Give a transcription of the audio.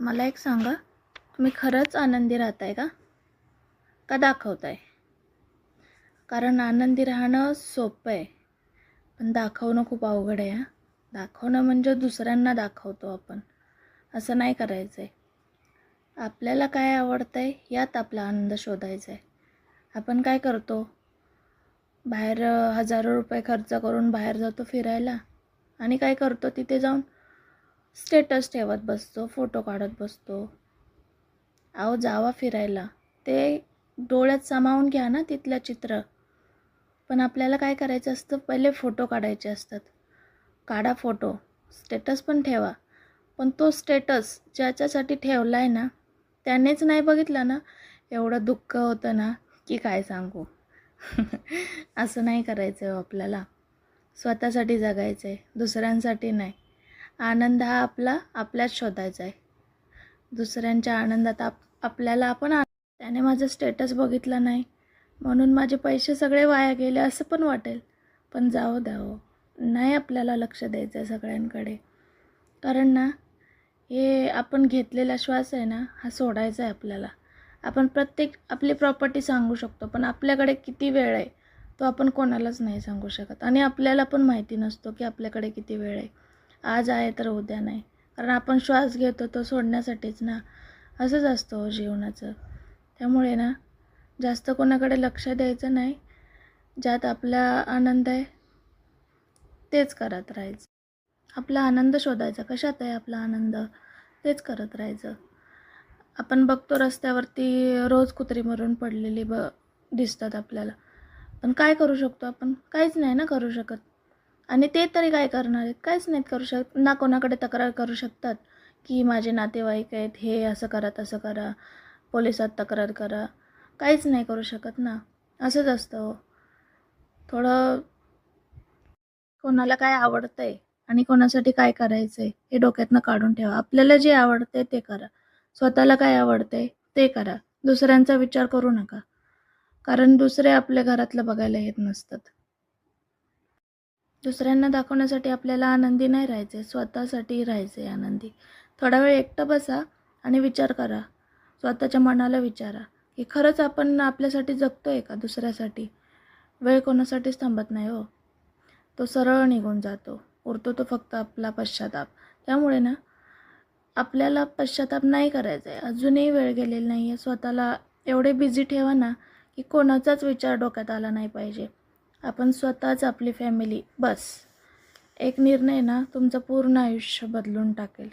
मला एक सांगा, तुम्ही खरंच आनंदी राहताय का? का दाखवताय? कारण आनंदी राहणं सोपं आहे, पण दाखवणं खूप अवघड आहे. दाखवणं म्हणजे दुसऱ्यांना दाखवतो आपण, असं नाही करायचं आहे. आपल्याला काय आवडतंय यात आपला आनंद शोधायचा आहे. आपण काय करतो? बाहेर हजारो रुपये खर्च करून बाहेर जातो फिरायला आणि काय करतो? तिथे जाऊन स्टेटस ठेवत बसतो, फोटो काढत बसतो. अहो जावा फिरायला, ते डोळ्यात सामावून घ्या ना तिथलं चित्र. पण आपल्याला काय करायचं असतं, पहिले फोटो काढायचे असतात. काढा फोटो, स्टेटस पण ठेवा. पण तो स्टेटस ज्याच्यासाठी ठेवला आहे ना, त्यानेच नाही बघितला ना, एवढं दुःख होतं ना की काय सांगू. असं नाही करायचं हो आपल्याला. स्वतःसाठी जगायचं आहे, दुसऱ्यांसाठी नाही. आनंद हा आपल्याच शोधायचा आहे. दुसऱ्यांच्या आनंदात आपल्याला आपण त्याने माझं स्टेटस बघितलं नाही म्हणून माझे पैसे सगळे वाया गेले असं पण वाटेल. पण जाऊ द्या हो, नाही आपल्याला लक्ष द्यायचं आहे सगळ्यांकडे. कारण ना, हे आपण घेतलेला श्वास आहे ना, हा सोडायचा आहे आपल्याला. आपण प्रत्येक आपली प्रॉपर्टी सांगू शकतो, पण आपल्याकडे किती वेळ आहे तो आपण कोणालाच नाही सांगू शकत. आणि आपल्याला पण माहिती नसतो की आपल्याकडे किती वेळ आहे. आज आहे तर उद्या नाही. कारण आपण श्वास घेतो तो सोडण्यासाठीच ना. असंच असतं हो जीवनाचं. त्यामुळे ना, जास्त कोणाकडे लक्ष द्यायचं नाही. ज्यात आपला आनंद आहे तेच करत राहायचं. आपला आनंद शोधायचा. कशात आहे आपला आनंद तेच करत राहायचं. आपण बघतो रस्त्यावरती रोज कुत्री मरून पडलेली दिसतात आपल्याला. पण काय करू शकतो आपण? काहीच नाही ना करू शकत. आणि ते तरी काय करणार आहेत? काहीच नाहीत करू शकत ना. कोणाकडे तक्रार करू शकतात की माझे नातेवाईक आहेत, हे असं करा तसं करा, पोलिसात तक्रार करा. काहीच नाही करू शकत ना. असंच असतं हो. थोडं कोणाला काय आवडतंय आणि कोणासाठी काय करायचंय हे डोक्यातनं काढून ठेवा. आपल्याला जे आवडतंय ते करा. स्वतःला काय आवडतंय ते करा. दुसऱ्यांचा विचार करू नका. कारण दुसरे आपल्या घरातलं बघायला येत नसतात. दुसऱ्यांना दाखवण्यासाठी आपल्याला आनंदी नाही राहायचं, स्वतःसाठी राहायचं आहे आनंदी. थोडा वेळ एकटं बसा आणि विचार करा. स्वतःच्या मनाला विचारा की खरंच आपण आपल्यासाठी जगतोय का दुसऱ्यासाठी? वेळ कोणासाठीच थांबत नाही हो. तो सरळ निघून जातो. उरतो तो फक्त आपला पश्चाताप. त्यामुळे ना, आपल्याला पश्चाताप नाही करायचा आहे. अजूनही वेळ गेलेला नाही आहे. स्वतःला एवढे बिझी ठेवा ना की कोणाचाच विचार डोक्यात आला नाही पाहिजे. आपण स्वतःच, आपली फॅमिली, बस. एक निर्णय ना तुमचं पूर्ण आयुष्य बदलून टाकेल.